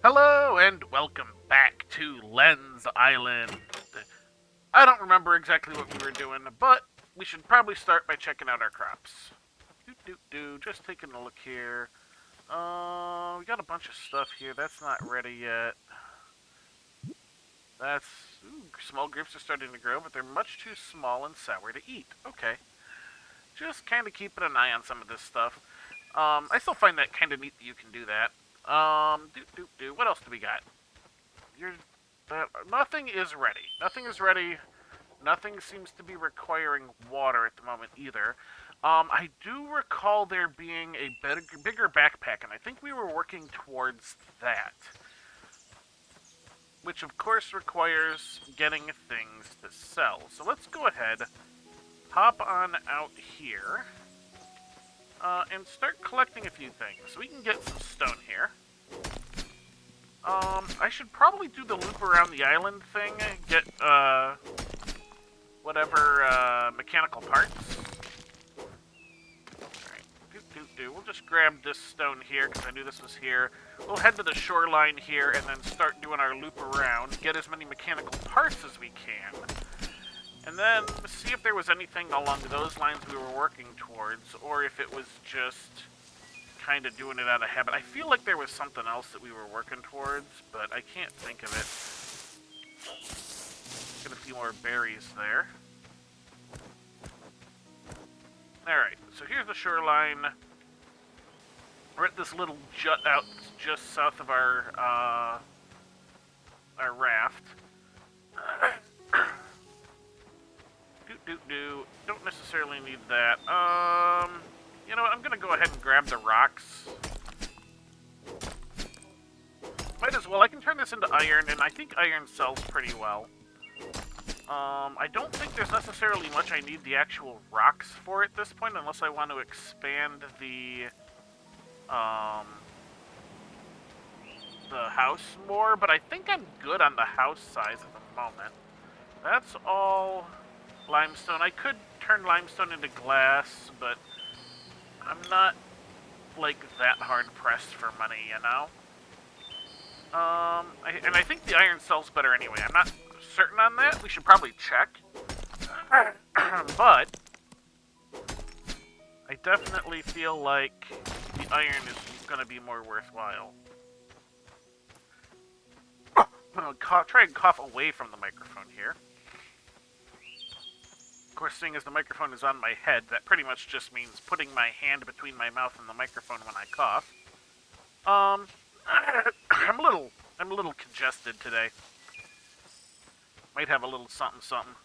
Hello and welcome back to Lens Island. I don't remember exactly what we were doing, but we should probably start by checking out our crops. Just taking a look here. We got a bunch of stuff here. That's not ready yet. That's small grapes are starting to grow, but they're much too small and sour to eat. Okay, just kind of keeping an eye on some of this stuff. I still find that kind of neat that you can do that. What else do we got? You're nothing is ready. Nothing is ready. Nothing seems to be requiring water at the moment either. I do recall there being a bigger backpack, and I think we were working towards that. Which, of course, requires getting things to sell. So let's go ahead, hop on out here, and start collecting a few things. So we can get some stone here. I should probably do the loop around the island thing, get, whatever, mechanical parts. Alright, we'll just grab this stone here, because I knew this was here. We'll head to the shoreline here, and then start doing our loop around, get as many mechanical parts as we can, and then see if there was anything along those lines we were working towards, or if it was just kind of doing it out of habit. I feel like there was something else that we were working towards, but I can't think of it. Get a few more berries there. Alright, so here's the shoreline. We're at this little jut out just south of our raft. Don't necessarily need that. You know what, I'm gonna go ahead and grab the rocks. Might as well. I can turn this into iron, and I think iron sells pretty well. I don't think there's necessarily much I need the actual rocks for at this point, unless I want to expand the house more, but I think I'm good on the house size at the moment. That's all limestone. I could turn limestone into glass, but I'm not, like, that hard-pressed for money, you know? And I think the iron sells better anyway. I'm not certain on that. We should probably check. But I definitely feel like the iron is going to be more worthwhile. I'm going to try and cough away from the microphone here. Of course, seeing as the microphone is on my head, that pretty much just means putting my hand between my mouth and the microphone when I cough. I'm a little congested today. Might have a little something.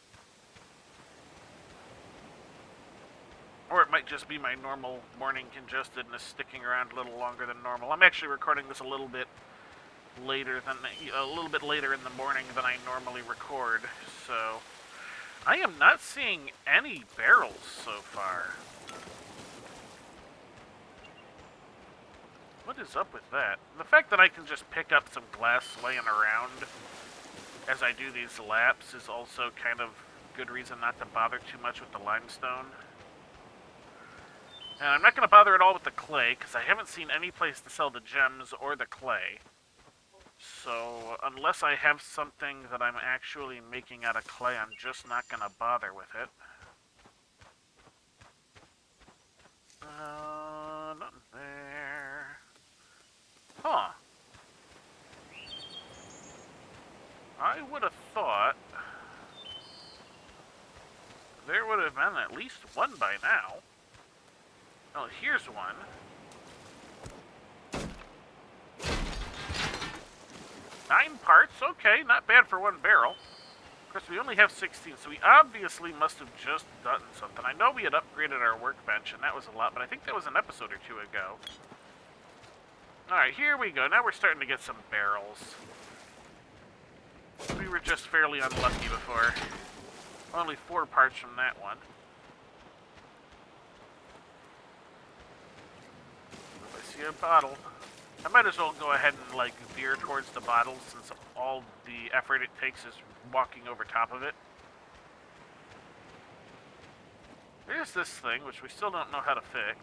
Or it might just be my normal morning congeskedness sticking around a little longer than normal. I'm actually recording this a little bit later in the morning than I normally record, so I am not seeing any barrels so far. What is up with that? The fact that I can just pick up some glass laying around as I do these laps is also kind of good reason not to bother too much with the limestone. And I'm not going to bother at all with the clay, because I haven't seen any place to sell the gems or the clay. So, unless I have something that I'm actually making out of clay, I'm just not going to bother with it. Nothing there. Huh. I would have thought there would have been at least one by now. Oh, here's one. Nine parts, okay, not bad for one barrel. Of course, we only have 16, so we obviously must have just done something. I know we had upgraded our workbench, and that was a lot, but I think that was an episode or two ago. Alright, here we go. Now we're starting to get some barrels. We were just fairly unlucky before. Only 4 parts from that one. I see a bottle. I might as well go ahead and, like, veer towards the bottle since all the effort it takes is walking over top of it. There's this thing, which we still don't know how to fix.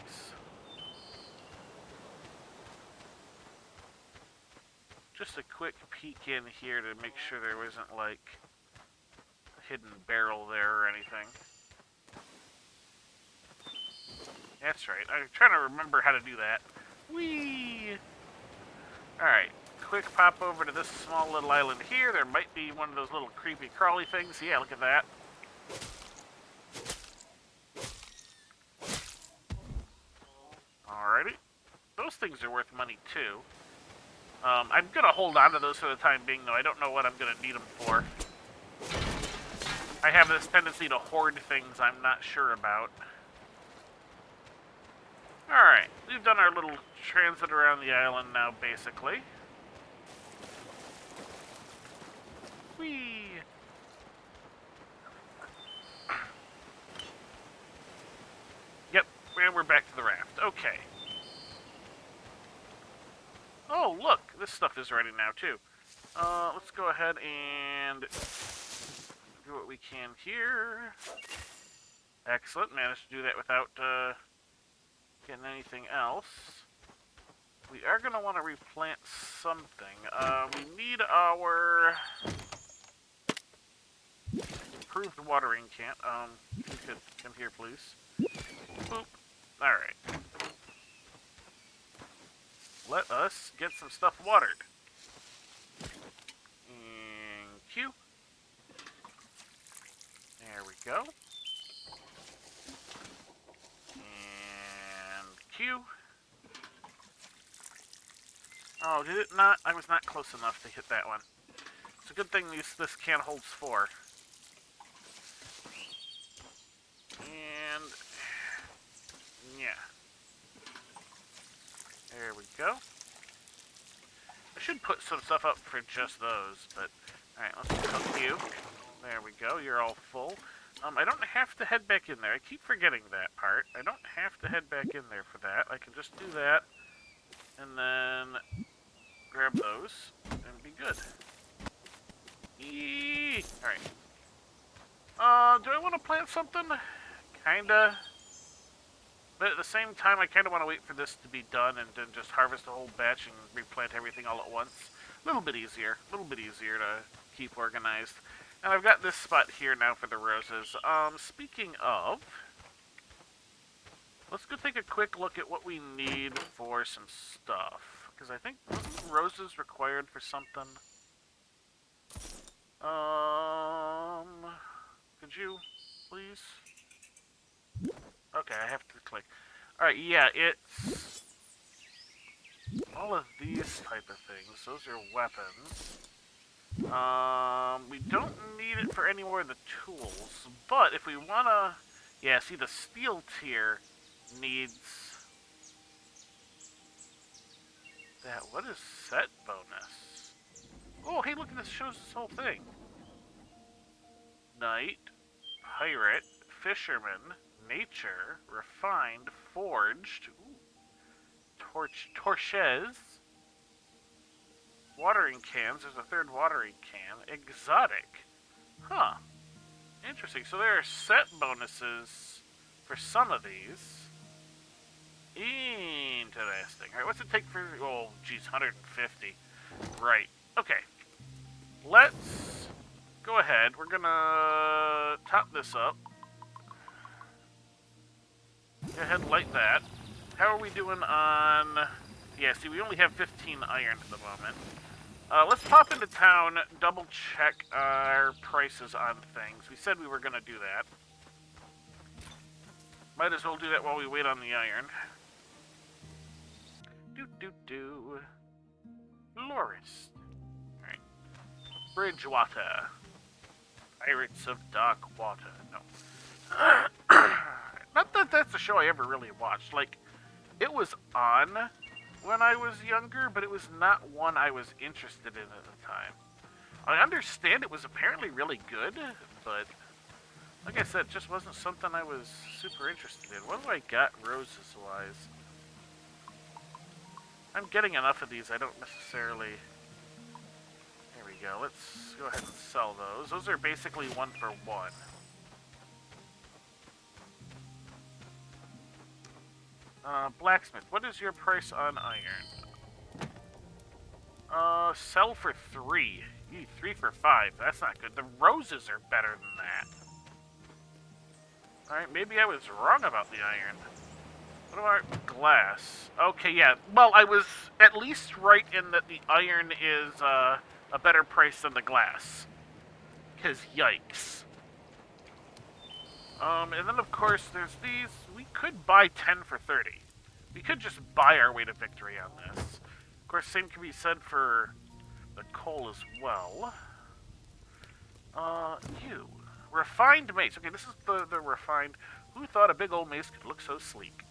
just a quick peek in here to make sure there wasn't, like, a hidden barrel there or anything. That's right. I'm trying to remember how to do that. Whee! Alright. Quick pop over to this small little island here. There might be one of those little creepy crawly things. Yeah, look at that. Alrighty. Those things are worth money, too. I'm going to hold on to those for the time being, though. I don't know what I'm going to need them for. I have this tendency to hoard things I'm not sure about. Alright, we've done our little transit around the island now, basically. Whee! Yep, and we're back to the raft. Okay. Oh, look, this stuff is ready now, too. Let's go ahead and do what we can here. Excellent, managed to do that without getting anything else. We are going to want to replant something. We need our improved watering can. You could come here, please. Boop. Alright. Let us get some stuff watered. And Q. There we go. And Q. Oh, did it not? I was not close enough to hit that one. It's a good thing this can holds 4. And yeah. There we go. I should put some stuff up for just those, but alright, let's cook you. There we go, you're all full. I don't have to head back in there. I keep forgetting that part. I don't have to head back in there for that. I can just do that, and then grab those, and be good. Eee! Alright. Do I want to plant something? Kinda. But at the same time, I kind of want to wait for this to be done and then just harvest a whole batch and replant everything all at once. A little bit easier to keep organized. And I've got this spot here now for the roses. Speaking of, let's go take a quick look at what we need for some stuff. Because I think roses required for something. Could you, please? Okay, I have to click. Alright, yeah, it's all of these type of things. Those are weapons. We don't need it for any more of the tools, but if we wanna... Yeah, see, the steel tier needs... that. What is set bonus? Oh, hey, look at this, shows this whole thing. Knight, pirate, fisherman, nature, refined, forged, torches, watering cans. There's a third watering can. Exotic. Huh. Interesting. So there are set bonuses for some of these. Interesting. Alright, what's it take for... oh, geez, 150. Right. Okay. Let's go ahead. We're gonna top this up. Go ahead and light that. How are we doing on... yeah, see, we only have 15 iron at the moment. Let's pop into town, double check our prices on things. We said we were going to do that. Might as well do that while we wait on the iron. Lorist. Alright. Bridgewater. Pirates of Dark Water. No. Not that that's a show I ever really watched. Like, it was on when I was younger, but it was not one I was interested in at the time. I understand it was apparently really good, but like I said, it just wasn't something I was super interested in. What do I got roses-wise? I'm getting enough of these, I don't necessarily... There we go, let's go ahead and sell those. Those are basically 1 for 1. Blacksmith, what is your price on iron? Sell for 3. You need 3 for 5. That's not good. The roses are better than that. Alright, maybe I was wrong about the iron. What about glass? Okay, yeah. Well, I was at least right in that the iron is a better price than the glass. Because yikes. And then of course there's these. We could buy 10 for 30. We could just buy our way to victory on this. Of course, same can be said for the coal as well. You. Refined mace. Okay, this is the refined. Who thought a big old mace could look so sleek?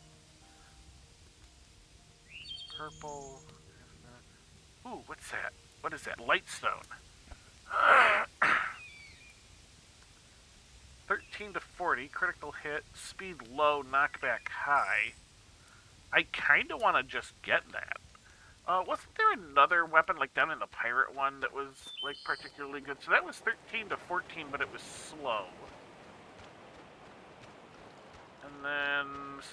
Purple. Ooh, what's that? What is that? Lightstone. 13 to 40, critical hit, speed low, knockback high. I kind of want to just get that. Wasn't there another weapon, like down in the pirate one, that was, like, particularly good? So that was 13 to 14, but it was slow. And then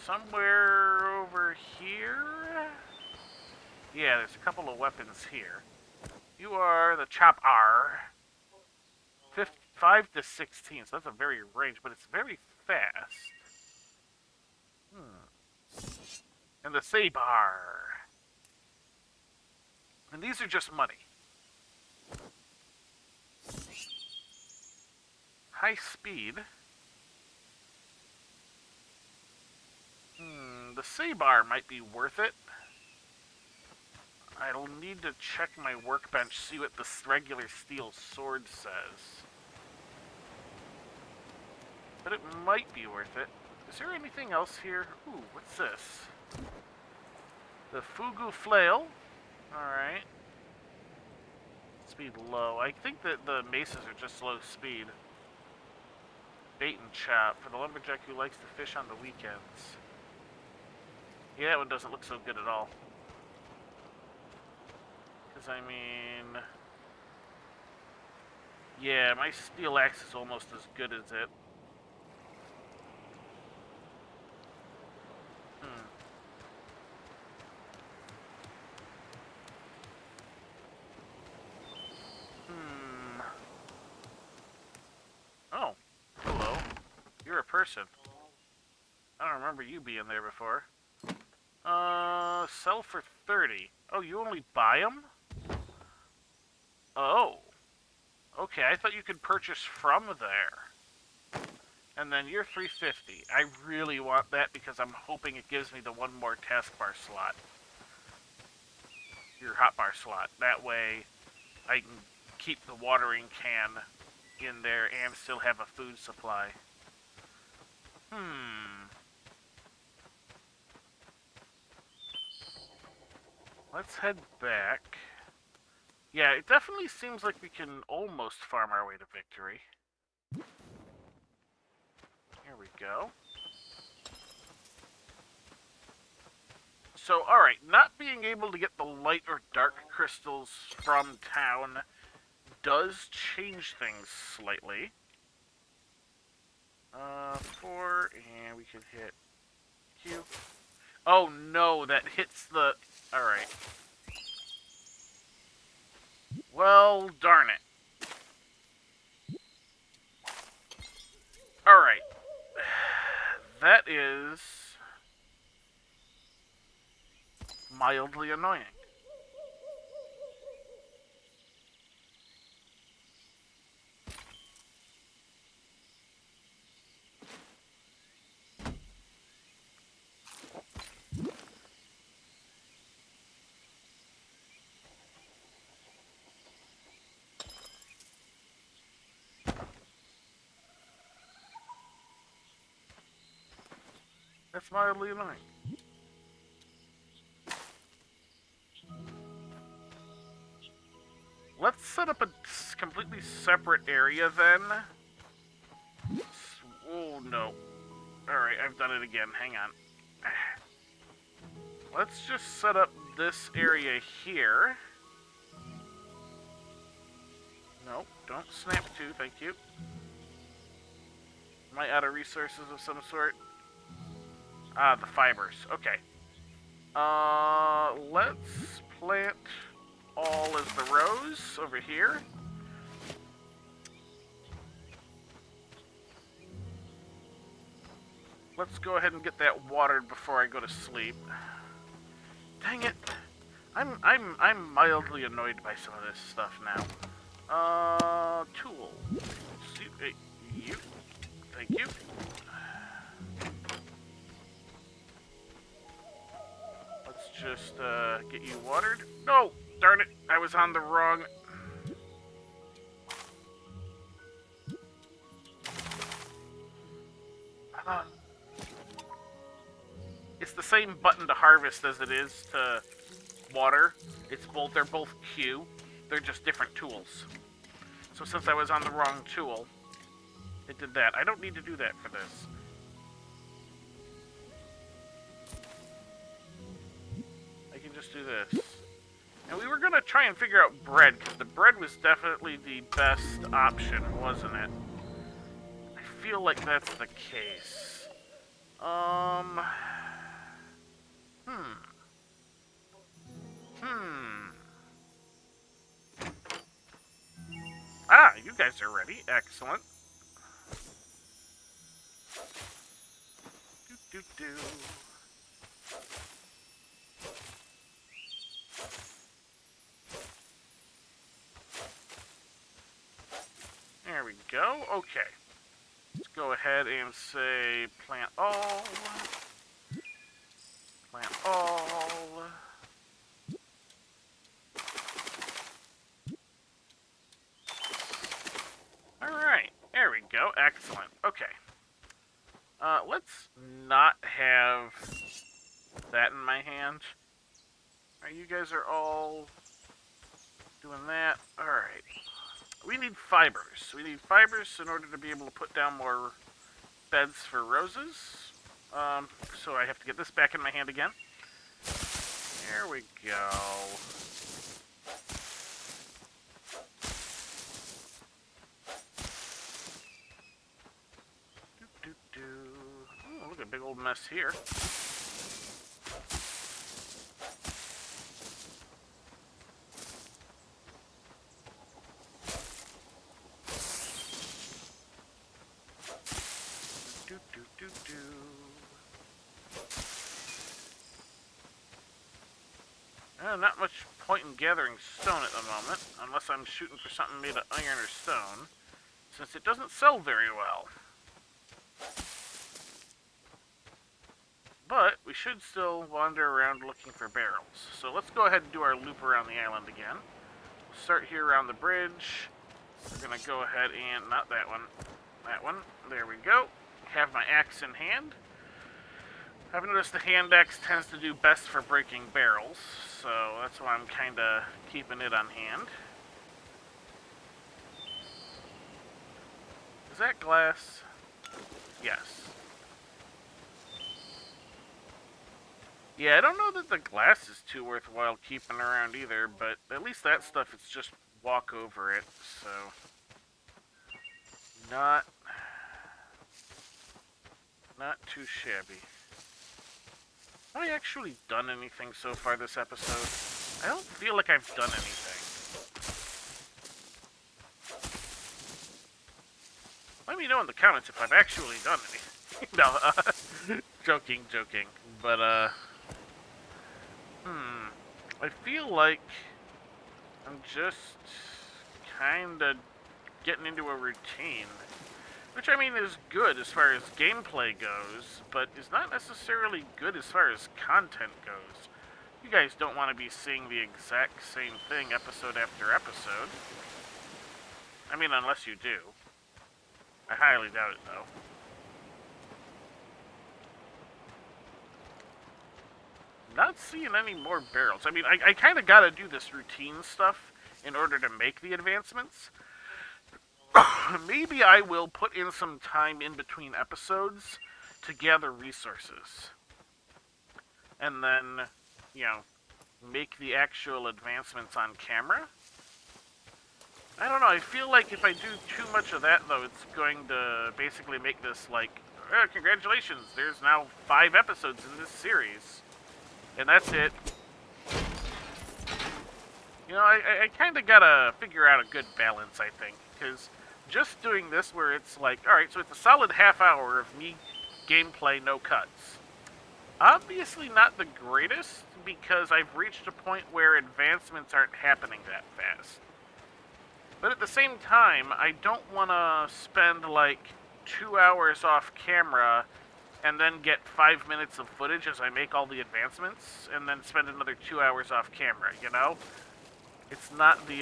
somewhere over here? Yeah, there's a couple of weapons here. You are the Chop R. 5 to 16, so that's a very range, but it's very fast. And the Sabar. And these are just money. High speed. The Sabar might be worth it. I'll need to check my workbench, see what the regular steel sword says. But it might be worth it. Is there anything else here? Ooh, what's this? The Fugu Flail. Alright. Speed low. I think that the maces are just low speed. Bait and chop. For the lumberjack who likes to fish on the weekends. Yeah, that one doesn't look so good at all. Because, I mean... yeah, my steel axe is almost as good as it. Oh, hello. You're a person. I don't remember you being there before. Sell for 30. Oh, you only buy them? Oh. Okay, I thought you could purchase from there. And then you're 350. I really want that because I'm hoping it gives me the one more taskbar slot. Your hotbar slot. That way, I can keep the watering can in there and still have a food supply. Let's head back. Yeah, it definitely seems like we can almost farm our way to victory. Here we go. So, alright, not being able to get the light or dark crystals from town does change things slightly. 4, and we can hit Q. Oh no, that hits the... alright. Well, darn it. Alright. That is... mildly annoying. That's mildly annoying. Let's set up a completely separate area then. Oh no. Alright, I've done it again. Hang on. Let's just set up this area here. Nope, don't snap to, thank you. Am I out of resources of some sort? Ah, the fibers. Okay. Let's plant all was the rose over here. Let's go ahead and get that watered before I go to sleep. Dang it! I'm mildly annoyed by some of this stuff now. Tool. See, hey, you. Thank you. Let's just get you watered. No, darn it! I was on the wrong. It's the same button to harvest as it is to water. They're both Q. They're just different tools. So since I was on the wrong tool, it did that. I don't need to do that for this. I can just do this. And we were going to try and figure out bread, because the bread was definitely the best option, wasn't it? I feel like that's the case. Ah, you guys are ready. Excellent. Do. There we go. Okay. Let's go ahead and say plant all. Plant all. Alright, there we go. Excellent. Okay. Let's not have that in my hand. Alright, you guys are all doing that. Alright. We need fibers. We need fibers in order to be able to put down more beds for roses. So I have to get this back in my hand again. There we go. Ooh, look at a big old mess here. Not much point in gathering stone at the moment, unless I'm shooting for something made of iron or stone, since it doesn't sell very well. But we should still wander around looking for barrels. So let's go ahead and do our loop around the island again. We'll start here around the bridge. We're going to go ahead and, not that one, that one. There we go. Have my axe in hand. I've noticed the hand axe tends to do best for breaking barrels, so that's why I'm kind of keeping it on hand. Is that glass? Yes. Yeah, I don't know that the glass is too worthwhile keeping around either, but at least that stuff, it's just walk over it, so... Not too shabby. Have I actually done anything so far this episode? I don't feel like I've done anything. Let me know in the comments if I've actually done anything. No, joking. But, I feel like I'm just kinda getting into a routine. Which, I mean, is good as far as gameplay goes, but is not necessarily good as far as content goes. You guys don't want to be seeing the exact same thing episode after episode. I mean, unless you do. I highly doubt it, though. Not seeing any more barrels. I mean, I kind of gotta do this routine stuff in order to make the advancements. Maybe I will put in some time in between episodes to gather resources. And then, you know, make the actual advancements on camera. I don't know, I feel like if I do too much of that, though, it's going to basically make this like, oh, congratulations, there's now 5 episodes in this series. And that's it. You know, I kind of gotta figure out a good balance, I think, because just doing this where it's like, alright, so it's a solid half hour of me gameplay, no cuts. Obviously not the greatest, because I've reached a point where advancements aren't happening that fast. But at the same time, I don't want to spend like 2 hours off camera and then get 5 minutes of footage as I make all the advancements, and then spend another 2 hours off camera, you know? It's not the,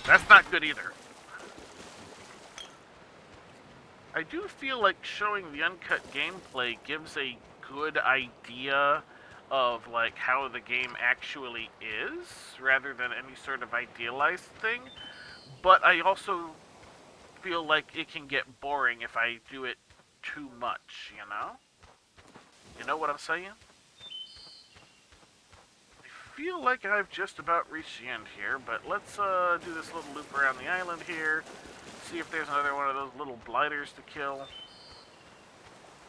that's not good either. I do feel like showing the uncut gameplay gives a good idea of, like, how the game actually is, rather than any sort of idealized thing. But I also feel like it can get boring if I do it too much, you know? You know what I'm saying? I feel like I've just about reached the end here, but let's do this little loop around the island here. See if there's another one of those little blighters to kill.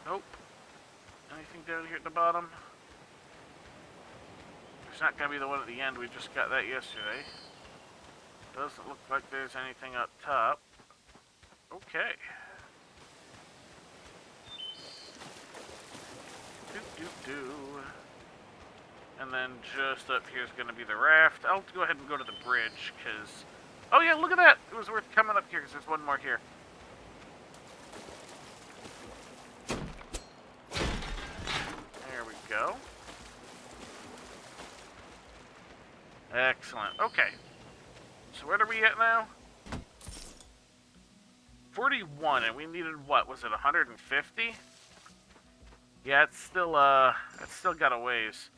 Nope. Anything down here at the bottom? There's not going to be the one at the end. We just got that yesterday. Doesn't look like there's anything up top. Okay. Do. And then just up here is going to be the raft. I'll go ahead and go to the bridge, because... Oh yeah, look at that! It was worth coming up here, because there's one more here. There we go. Excellent. Okay. So where are we at now? 41, and we needed, what, was it 150? Yeah, it's still got a ways.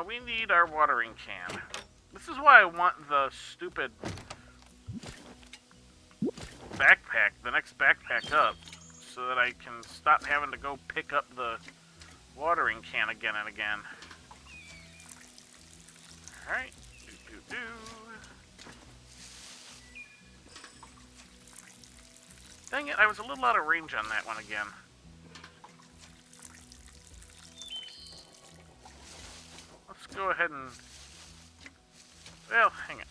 We need our watering can. This is why I want the stupid backpack, the next backpack up, so that I can stop having to go pick up the watering can again and again. Alright. Do. Dang it, I was a little out of range on that one again. Let's go ahead and... Well, hang on.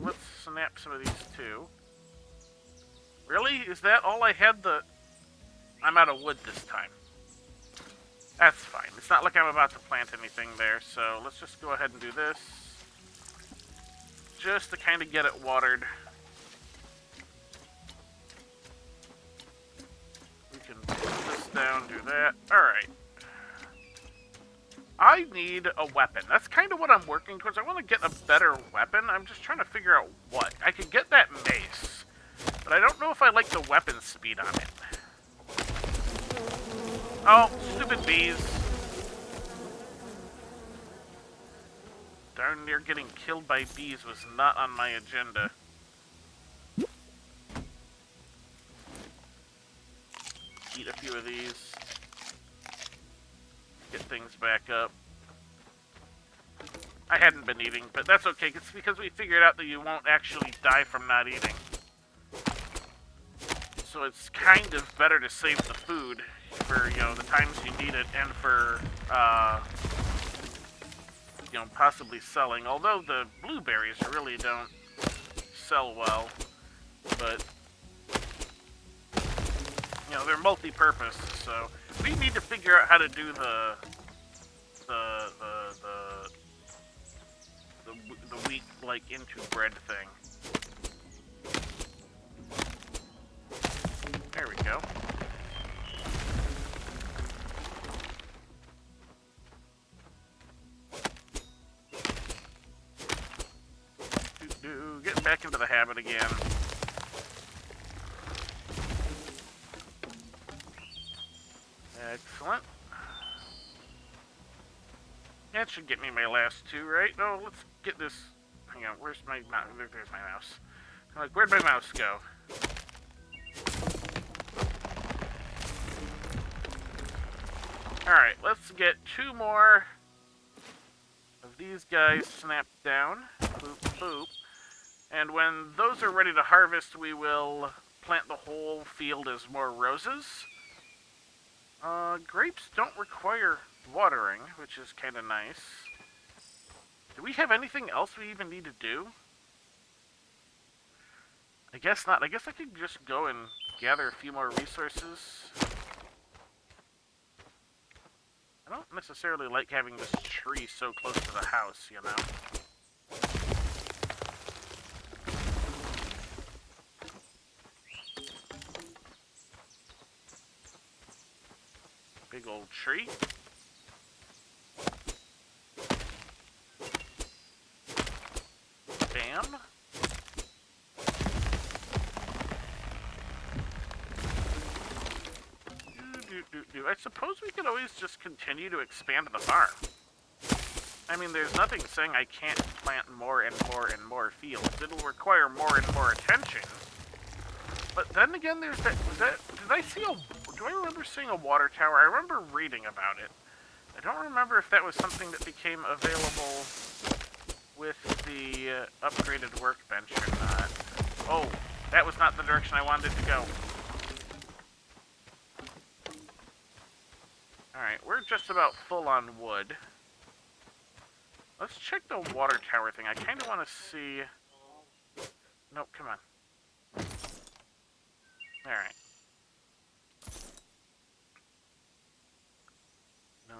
Let's snap some of these too. Really? Is that all I had the... I'm out of wood this time. That's fine. It's not like I'm about to plant anything there, so let's just go ahead and do this. Just to kind of get it watered. We can put this down, do that. Alright. I need a weapon. That's kind of what I'm working towards. I want to get a better weapon. I'm just trying to figure out what. I could get that mace, but I don't know if I like the weapon speed on it. Oh, stupid bees. Darn near getting killed by bees was not on my agenda. Eat a few of these. Get things back up. I hadn't been eating, but that's okay. It's because we figured out that you won't actually die from not eating. So it's kind of better to save the food for, you know, the times you need it, and for, you know, possibly selling. Although the blueberries really don't sell well, but, you know, they're multi-purpose, so we need to figure out how to do the wheat, like, into bread thing. There we go. Getting back into the habit again. Excellent. That should get me my last two, right? No, let's get this. Hang on, where's my mouse? There's my mouse. I'm like, where'd my mouse go? Alright, let's get two more of these guys snapped down. Boop, boop. And when those are ready to harvest, we will plant the whole field as more roses. Grapes don't require watering, which is kind of nice. Do we have anything else we even need to do? I guess not. I guess I could just go and gather a few more resources. I don't necessarily like having this tree so close to the house, you know? Big old tree. Bam. I suppose we could always just continue to expand the farm. I mean, there's nothing saying I can't plant more and more and more fields. It'll require more and more attention. But then again, there's that, did I see do I remember seeing a water tower? I remember reading about it. I don't remember if that was something that became available with the upgraded workbench or not. Oh, that was not the direction I wanted it to go. Alright, we're just about full on wood. Let's check the water tower thing. I kind of want to see... Nope, come on. Alright. No.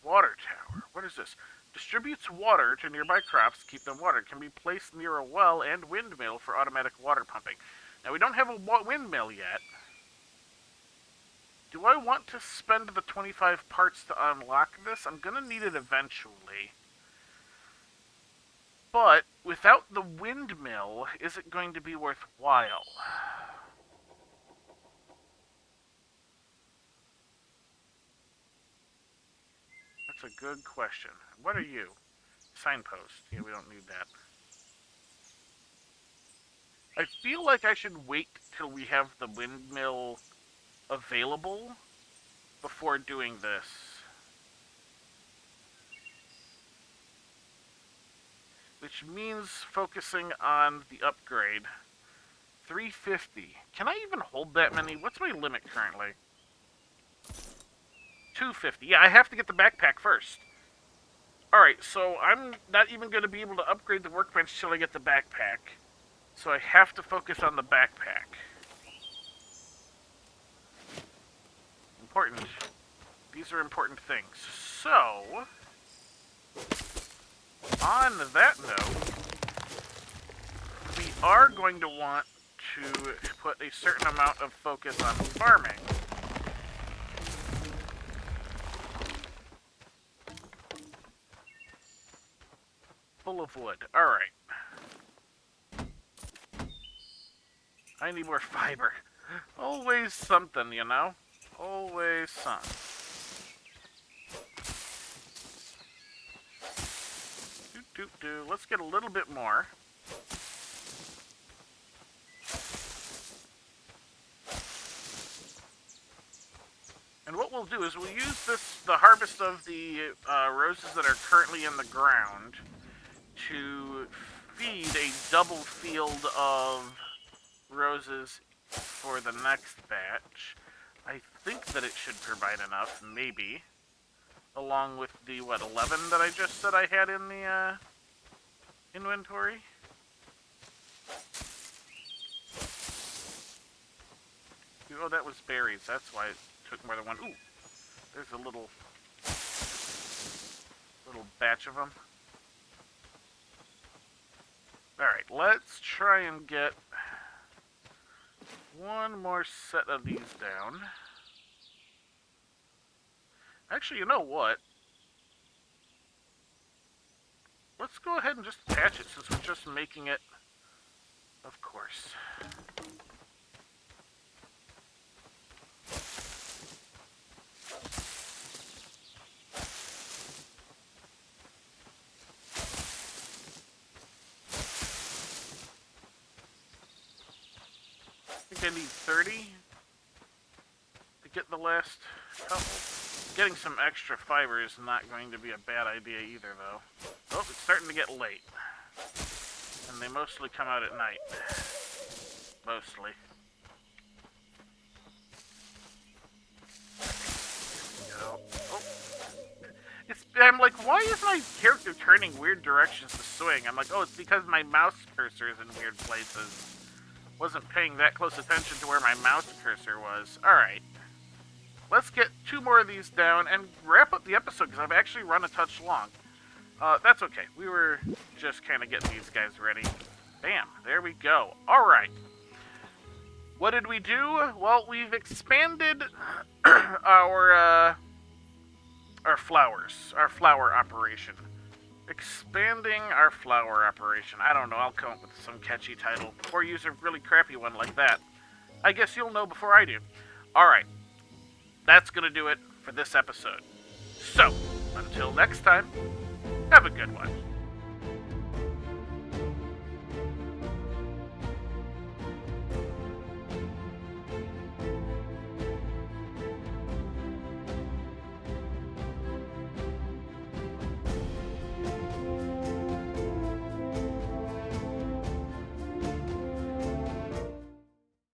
Water tower. What is this? Distributes water to nearby crops to keep them watered. Can be placed near a well and windmill for automatic water pumping. Now, we don't have a windmill yet. Do I want to spend the 25 parts to unlock this? I'm going to need it eventually. But, without the windmill, is it going to be worthwhile? That's a good question. What are you? Signpost. Yeah, we don't need that. I feel like I should wait till we have the windmill available before doing this. Which means focusing on the upgrade. 350. Can I even hold that many? What's my limit currently? 250. Yeah, I have to get the backpack first. Alright, so I'm not even going to be able to upgrade the workbench till I get the backpack. So I have to focus on the backpack. Important. These are important things. So, on that note, we are going to want to put a certain amount of focus on farming. Full of wood. Alright. I need more fiber. Always something, you know? Always something. Let's get a little bit more. And what we'll do is we'll use the harvest of the roses that are currently in the ground to feed a double field of roses for the next batch. I think that it should provide enough, maybe. Along with the, 11 that I just said I had in the inventory? Oh, that was berries. That's why it took more than one. Ooh, there's a little batch of them. Alright, let's try and get one more set of these down. Actually, you know what? Let's go ahead and just attach it since we're just making it, of course. I think I need 30 to get the last couple. Getting some extra fiber is not going to be a bad idea either, though. Oh, it's starting to get late. And they mostly come out at night. Mostly. go. Oh. I'm like, why is my character turning weird directions to swing? I'm like, oh, it's because my mouse cursor is in weird places. Wasn't paying that close attention to where my mouse cursor was. Alright. Let's get 2 more of these down and wrap up the episode, because I've actually run a touch long. That's okay. We were just kind of getting these guys ready. Bam. There we go. Alright. What did we do? Well, we've expanded our flowers. Our flower operation. Expanding our flower operation. I don't know, I'll come up with some catchy title. Or use a really crappy one like that. I guess you'll know before I do. Alright. That's gonna do it for this episode. So, until next time, have a good one.